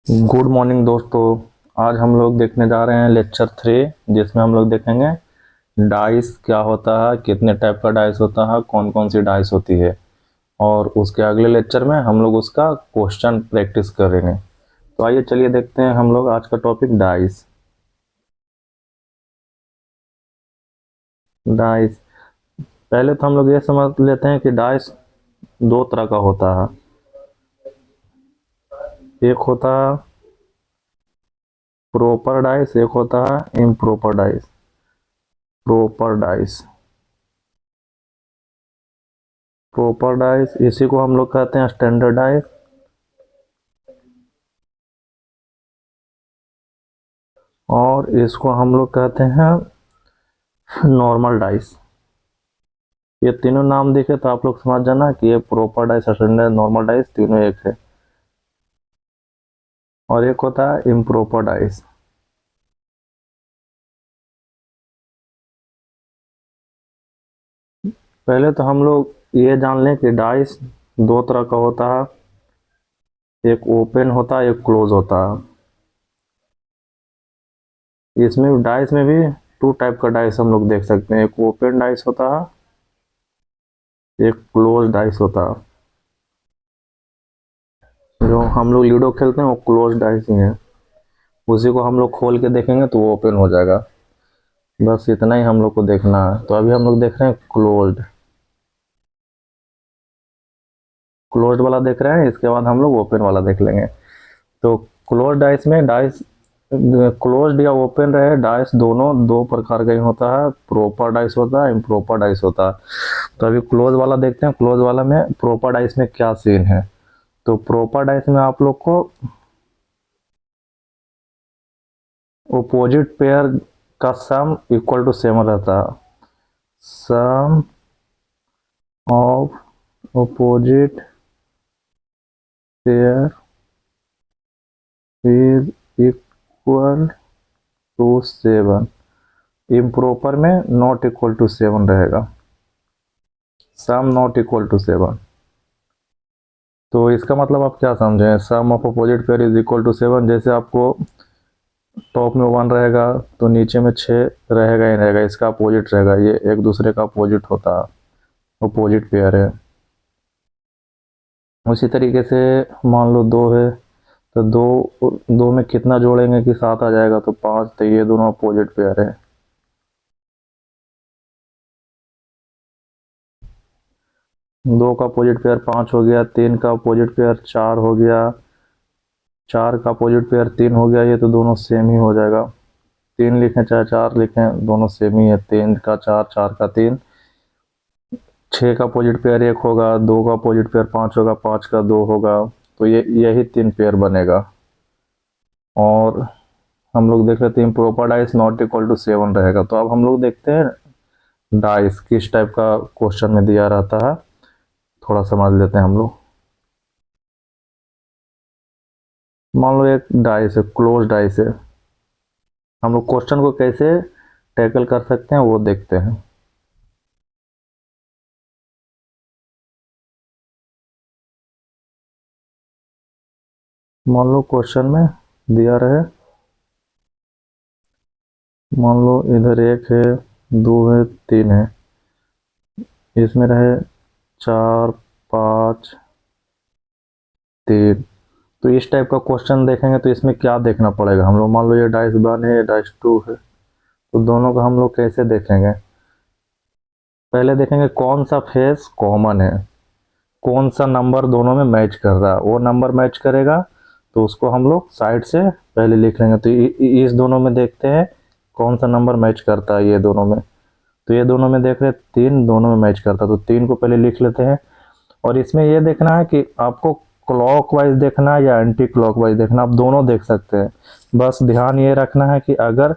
Good morning दोस्तों। आज हम लोग देखने जा रहे हैं लेक्चर 3, जिसमें हम लोग देखेंगे डाइस क्या होता है, कितने टाइप का डाइस होता है, कौन कौन सी डाइस होती है। और उसके अगले लेक्चर में हम लोग उसका क्वेश्चन प्रैक्टिस करेंगे। तो आइए चलिए देखते हैं हम लोग आज का टॉपिक डाइस। डाइस, पहले तो हम लोग ये समझ लेते हैं कि डाइस दो तरह का होता है। एक होता है प्रॉपर डाइस, एक होता है improper dice. Proper dice, proper dice इसी को हम लोग कहते हैं स्टैंडर्ड डाइस। और इसको हम लोग कहते हैं नॉर्मल डाइस। ये तीनों नाम देखे तो आप लोग समझ जाना कि ये proper dice, standard, normal dice तीनों एक है। और एक होता है इम्प्रॉपर डाइस। पहले तो हम लोग ये जान लें कि डाइस दो तरह का होता है। एक ओपन होता है, एक क्लोज होता है। इसमें डाइस में भी टू टाइप का डाइस हम लोग देख सकते हैं। एक ओपन डाइस होता है, एक क्लोज डाइस होता है। जो हम लोग लूडो खेलते हैं वो क्लोज डाइस ही है। उसी को हम लोग खोल के देखेंगे तो वो ओपन हो जाएगा। बस इतना ही हम लोग को देखना है। तो अभी हम लोग देख रहे हैं क्लोज्ड। क्लोज्ड वाला देख रहे हैं, इसके बाद हम लोग ओपन वाला देख लेंगे। तो क्लोज डाइस में डाइस क्लोज्ड या ओपन रहे, डाइस दोनों दो प्रकार का ही होता है। प्रॉपर डाइस होता है, इम्प्रॉपर डाइस होता है। तो अभी क्लोज वाला देखते हैं। क्लोज वाला में प्रॉपर डाइस में क्या सीन है। तो प्रॉपर डाइस में आप लोग को ओपोजिट पेयर का सम इक्वल टू 7 रहता है। Sum of opposite pair is equal to 7। Improper में नॉट इक्वल टू 7 रहेगा। Sum not equal to 7। तो इसका मतलब आप क्या समझें, sum of opposite pair is equal to 7। जैसे आपको टॉप में 1 रहेगा तो नीचे में 6 रहेगा ही रहेगा, इसका अपोजिट रहेगा। ये एक दूसरे का अपोजिट होता है, अपोजिट पेयर है। उसी तरीके से मान लो 2 है तो दो दो में कितना जोड़ेंगे कि 7 आ जाएगा, तो 5। तो ये दोनों अपोजिट पेयर है। 2 का अपोजिट पेयर 5 हो गया, 3 का अपोजिट पेयर 4 हो गया, 4 का अपोजिट पेयर 3 हो गया। ये तो दोनों सेम ही हो जाएगा। 3 लिखें चाहे 4 लिखें, दोनों सेम ही है। 3 का 4, 4 का 3। 6 का अपोजिट पेयर 1 होगा, 2 का अपोजिट पेयर 5 होगा, 5 का 2 होगा। तो ये यही 3 पेयर बनेगा। और हम लोग देख लेते हैं proper dice not equal to 7 रहेगा। तो अब हम लोग देखते हैं डाइस किस टाइप का क्वेश्चन में दिया रहता है, थोड़ा समझ लेते हैं हम लोग। मान लो एक डाइस है, क्लोज डाइस है। हम लोग क्वेश्चन को कैसे टैकल कर सकते हैं वो देखते हैं। मान लो क्वेश्चन में दिया रहे, मान लो इधर 1 है, 2 है, 3 है। इसमें रहे 4, 5, 3। तो इस टाइप का क्वेश्चन देखेंगे तो इसमें क्या देखना पड़ेगा हम लोग। मान लो ये डाइस 1 है, ये डाइस 2 है। तो दोनों का हम लोग कैसे देखेंगे। पहले देखेंगे कौन सा फेस कॉमन है, कौन सा नंबर दोनों में मैच कर रहा है। वो नंबर मैच करेगा तो उसको हम लोग साइड से पहले लिख लेंगे। तो इस दोनों में देखते हैं कौन सा नंबर मैच करता है ये दोनों में। तो ये दोनों में देख रहे 3 दोनों में मैच करता है, तो 3 को पहले लिख लेते हैं। और इसमें ये देखना है कि आपको क्लॉकवाइज देखना है या एंटी क्लॉकवाइज देखना, आप दोनों देख सकते हैं। बस ध्यान ये रखना है कि अगर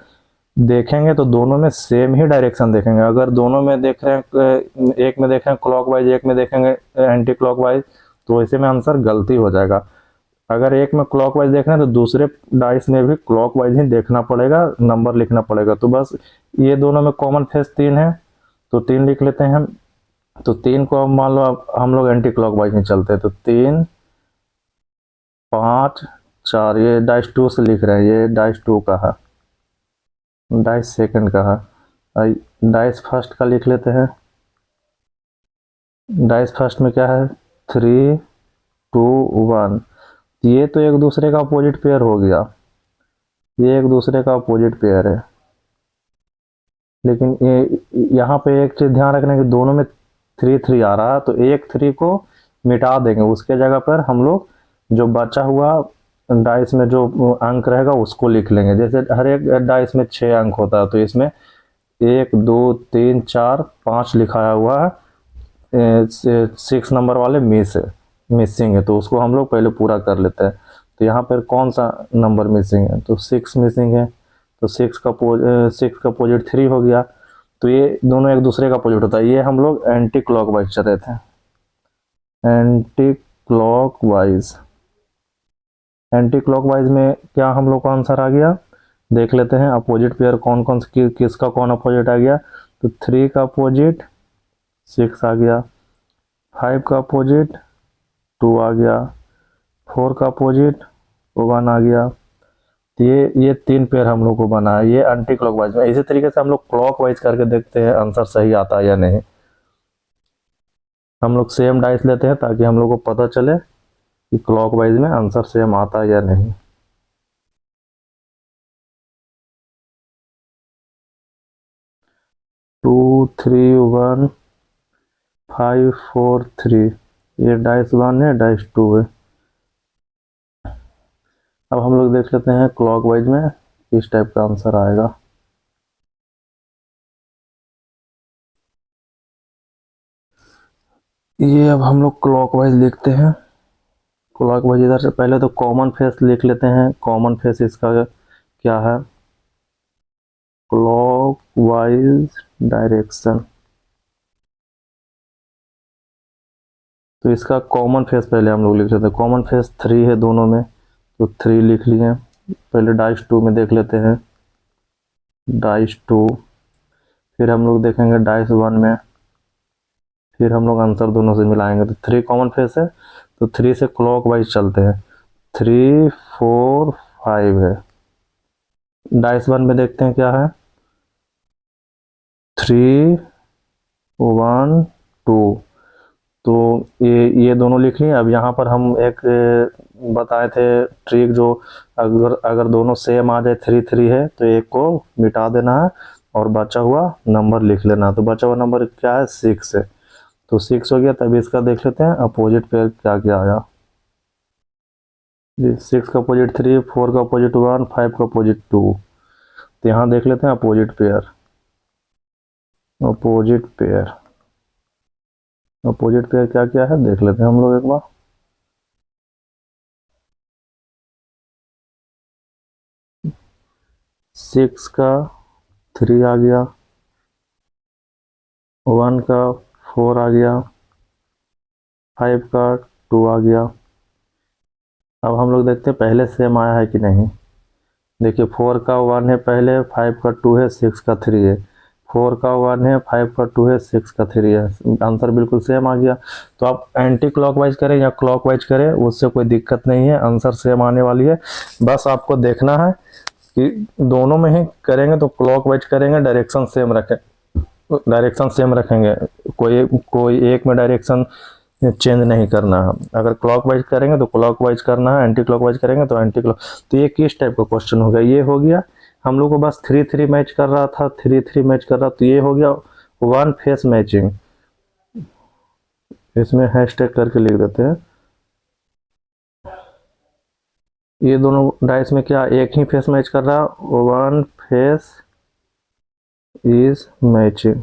देखेंगे तो दोनों में सेम ही डायरेक्शन देखेंगे। अगर दोनों में देख रहे हैं, एक में देख रहे हैं क्लॉकवाइज, एक में देखेंगे एंटी क्लॉकवाइज, तो ऐसे में आंसर गलती हो जाएगा। अगर एक में क्लॉकवाइज देख रहे हैं तो दूसरे डाइस में भी क्लॉकवाइज ही देखना पड़ेगा, नंबर लिखना पड़ेगा। तो बस ये दोनों में कॉमन फेस 3 है तो 3 लिख लेते हैं हम। तो 3 को अब मान लो अब हम लोग एंटी क्लॉकवाइज ही चलते हैं। तो 3, 5, 4, ये डाइस 2 से लिख रहे हैं, ये डाइस 2 का है, डाइस सेकंड का है। डाइस फर्स्ट का लिख लेते हैं। डाइस फर्स्ट में क्या है, 3 2 1। ये तो एक दूसरे का अपोजिट पेयर हो गया, ये एक दूसरे का अपोजिट पेयर है। लेकिन ये यहाँ पे एक चीज़ ध्यान रखना कि दोनों में 3 3 आ रहा है, तो एक 3 को मिटा देंगे, उसके जगह पर हम लोग जो बचा हुआ डाइस में जो अंक रहेगा उसको लिख लेंगे। जैसे हर एक डाइस में 6 अंक होता है, तो इसमें 1 2 3 4 5 लिखाया हुआ है, 6 नंबर वाले मिसिंग है, तो उसको हम लोग पहले पूरा कर लेते हैं। तो यहाँ पर कौन सा नंबर मिसिंग है, तो 6 मिसिंग है, तो 6 का अपोजिट 3 हो गया। तो ये दोनों एक दूसरे का अपोजिट होता है। ये हम लोग एंटी क्लॉकवाइज चल रहे थे, एंटी क्लॉकवाइज। एंटी क्लॉकवाइज में क्या हम लोग का आंसर आ गया, देख लेते हैं अपोजिट पेयर कौन कौन से, किसका कौन अपोजिट आ गया। तो 3 का अपोजिट 6 आ गया, 5 का अपोजिट 2 आ गया, 4 का अपोजिट 1 आ गया। तो ये 3 पेयर हम लोग को बना है, ये एंटी क्लॉकवाइज में। इसी तरीके से हम लोग क्लॉकवाइज करके देखते हैं आंसर सही आता है या नहीं। हम लोग सेम डाइस लेते हैं ताकि हम लोग को पता चले कि क्लॉकवाइज में आंसर सेम आता है या नहीं। टू 3 1 5 4 3, ये डाइस 1 है, डाइस 2 है। अब हम लोग देख लेते हैं क्लॉकवाइज में किस टाइप का आंसर आएगा। ये अब हम लोग क्लॉकवाइज लिखते हैं। क्लॉकवाइज इधर से पहले तो कॉमन फेस लिख लेते हैं। कॉमन फेस इसका क्या है, क्लॉकवाइज डायरेक्शन। तो इसका कॉमन फेस पहले हम लोग लिख लेते हैं। कॉमन फेस 3 है दोनों में, तो 3 लिख लिए। पहले डाइस 2 में देख लेते हैं, डाइस 2। फिर हम लोग देखेंगे डाइस 1 में, फिर हम लोग आंसर दोनों से मिलाएंगे। तो 3 कॉमन फेस है, तो 3 से क्लॉकवाइज चलते हैं। 3 4 5 है। डाइस 1 में देखते हैं क्या है, 3 1 2। तो ये दोनों लिख लिए। अब यहाँ पर हम एक बताए थे ट्रिक, जो अगर अगर दोनों सेम आ जाए, 3 3 है, तो एक को मिटा देना है और बचा हुआ नंबर लिख लेना है। तो बचा हुआ नंबर क्या है, 6 है, तो 6 हो गया। तब इसका देख लेते हैं अपोजिट पेयर क्या क्या आया। जी, 6 का अपोजिट 3, 4 का अपोजिट 1, 5 का अपोजिट 2। तो यहाँ देख लेते हैं opposite pair. Opposite pair, opposite pair क्या क्या है देख लेते हैं हम लोग एक बार। 6 का 3 आ गया, 1 का 4 आ गया, 5 का 2 आ गया। अब हम लोग देखते हैं पहले सेम आया है कि नहीं। देखिए 4 का 1 है पहले, 5 का 2 है, 6 का 3 है। 4 का 1 है, 5 का 2 है, 6 का 3 है, आंसर बिल्कुल सेम आ गया। तो आप एंटी क्लॉकवाइज करें या क्लॉकवाइज करें, उससे कोई दिक्कत नहीं है, आंसर सेम आने वाली है। बस आपको देखना है कि दोनों में ही करेंगे तो क्लॉकवाइज करेंगे, डायरेक्शन सेम रखें, डायरेक्शन सेम रखेंगे। कोई कोई एक में डायरेक्शन चेंज नहीं करना है। अगर क्लॉकवाइज करेंगे तो क्लॉकवाइज करना है, एंटी क्लॉकवाइज करेंगे तो एंटी क्लॉक। तो ये किस टाइप का क्वेश्चन हो गया, ये हो गया हम लोग को बस 3 3 मैच कर रहा था, 3 3 मैच कर रहा, तो ये हो गया वन फेस मैचिंग। इसमें हैशटैग करके लिख देते हैं। ये दोनों डाइस में क्या एक ही फेस मैच कर रहा, वन फेस इज मैचिंग।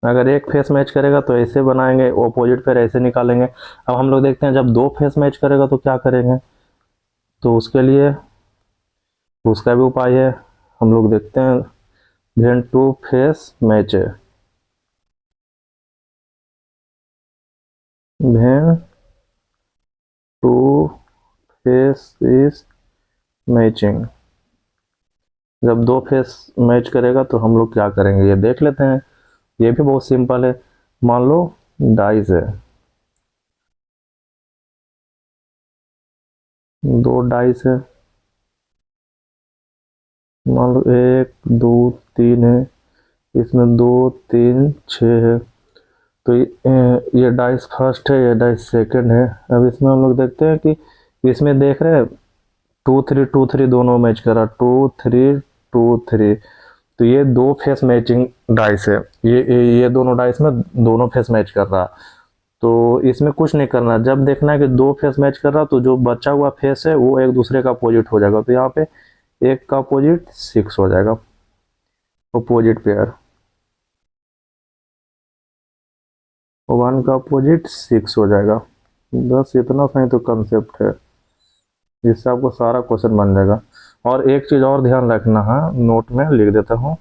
अगर एक फेस मैच करेगा तो ऐसे बनाएंगे, ऑपोजिट पेयर ऐसे निकालेंगे। अब हम लोग देखते हैं जब दो फेस मैच करेगा तो क्या करेंगे, तो उसके लिए उसका भी उपाय है, हम लोग देखते हैं। वेन टू फेस मैच है, when two face is matching. जब दो फेस मैच करेगा तो हम लोग क्या करेंगे, ये देख लेते हैं। ये भी बहुत सिंपल है। मान लो डाइस है, दो डाइस है, मान लो 1 2 3 है, इसमें 2 3 6 है। तो ये डाइस फर्स्ट है, ये डाइस सेकंड है। अब इसमें हम लोग देखते हैं कि इसमें देख रहे हैं 2 3 2 3 दोनों मैच कर रहा, 2 3 2 3। तो ये दो फेस मैचिंग डाइस है, ये दोनों डाइस में दोनों फेस मैच कर रहा। तो इसमें कुछ नहीं करना, जब देखना है कि दो फेस मैच कर रहा तो जो बचा हुआ फेस है वो एक दूसरे का अपोजिट हो जाएगा। तो यहाँ पे एक का अपोजिट 6 हो जाएगा, अपोजिट पेयर। 1 का अपोजिट 6 हो जाएगा। बस इतना सा ही तो कंसेप्ट है, इससे आपको सारा क्वेश्चन बन जाएगा। और एक चीज़ और ध्यान रखना है, नोट में लिख देता हूँ,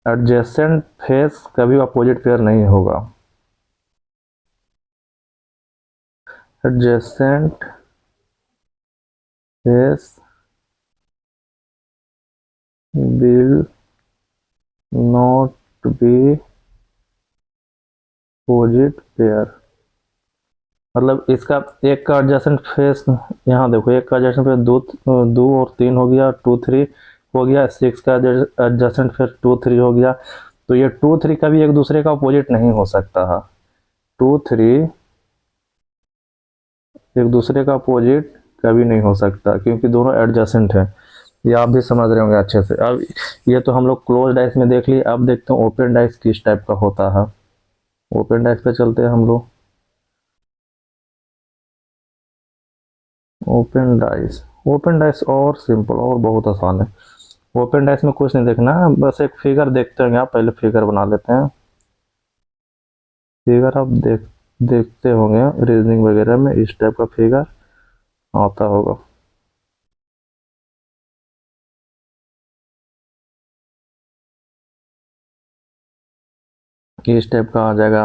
एडजेसेंट फेस कभी अपोजिट पेयर नहीं होगा। Adjacent face will not be opposite pair. मतलब इसका एक का एडजेसेंट फेस, यहाँ देखो एक का एडजेसेंट फेस 2 और 3 हो गया, 2 3 हो गया, 6 का एडजेसेंट फेस 2 3 हो गया। तो ये 2 3 कभी एक दूसरे का अपोजिट नहीं हो सकता है। 2 3 एक दूसरे का अपोजिट कभी नहीं हो सकता, क्योंकि दोनों एडजेसेंट है। ये आप भी समझ रहे होंगे अच्छे से। अब ये तो हम लोग क्लोज डाइस में देख लिए, अब देखते हैं ओपन डाइस किस टाइप का होता है। ओपन डाइस पे चलते हैं हम लोग। ओपन डाइस और सिंपल और बहुत आसान है। ओपन डाइस में कुछ नहीं देखना है, बस एक फिगर देखते होंगे आप। पहले फिगर बना लेते हैं। फिगर आप देखते होंगे रीजनिंग वगैरह में, इस टाइप का फिगर आता होगा। इस टाइप का आ जाएगा।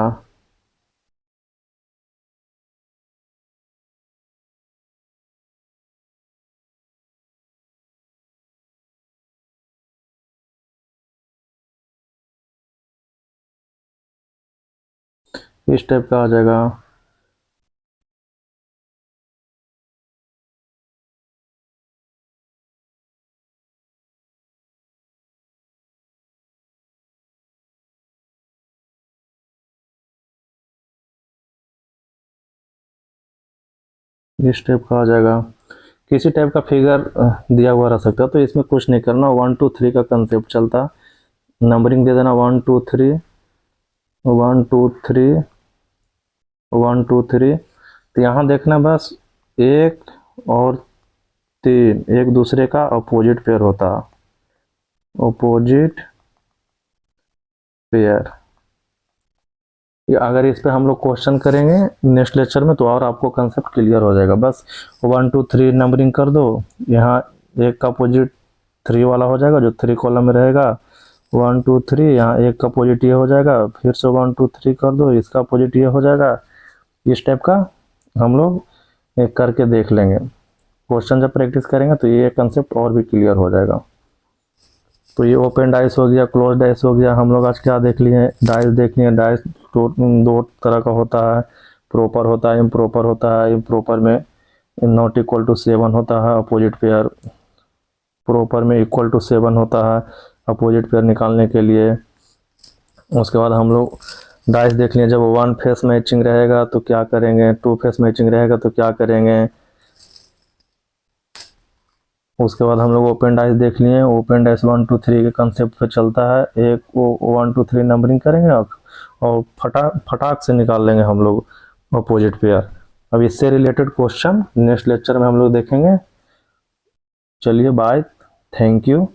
इस टाइप का आ जाएगा। इस टाइप का आ जाएगा। किसी टाइप का फिगर दिया हुआ रह सकता है। तो इसमें कुछ नहीं करना, 1 2 3 का कंसेप्ट चलता। नंबरिंग दे देना 1 2 3 1 2 3 1 2 3। तो यहाँ देखना बस 1 और 3 एक दूसरे का अपोजिट पेयर होता, अपोजिट पेयर। अगर इस पे हम लोग क्वेश्चन करेंगे नेक्स्ट लेक्चर में तो और आपको कंसेप्ट क्लियर हो जाएगा। बस 1 2 3 नंबरिंग कर दो, यहाँ एक का अपोजिट 3 वाला हो जाएगा जो 3 कॉलम में रहेगा। 1 2 3 यहाँ एक का अपोजिट ये हो जाएगा, फिर से 1 2 3 कर दो, इसका अपोजिट ये हो जाएगा। इस टाइप का हम लोग एक करके देख लेंगे। क्वेश्चन जब प्रैक्टिस करेंगे तो ये कंसेप्ट और भी क्लियर हो जाएगा। तो ये ओपन डाइस हो गया, क्लोज डाइस हो गया। हम लोग आज क्या देख लिए, डाइस देख लिए। डाइस दो तरह का होता है, प्रॉपर होता है, इम्प्रॉपर होता है। इम्प्रॉपर में नॉट इक्वल टू 7 होता है अपोजिट पेयर, प्रॉपर में इक्वल टू 7 होता है अपोजिट पेयर निकालने के लिए। उसके बाद हम लोग डाइस देख लिए, जब 1 फेस मैचिंग रहेगा तो क्या करेंगे, 2 फेस मैचिंग रहेगा तो क्या करेंगे। उसके बाद हम लोग ओपन डाइस देख लिए। ओपन डाइस 1 2 3 के कंसेप्ट पे चलता है। एक वो 1 2 3 नंबरिंग करेंगे और फटाक से निकाल लेंगे हम लोग अपोजिट पेयर। अब इससे रिलेटेड क्वेश्चन नेक्स्ट लेक्चर में हम लोग देखेंगे। चलिए बाय, थैंक यू।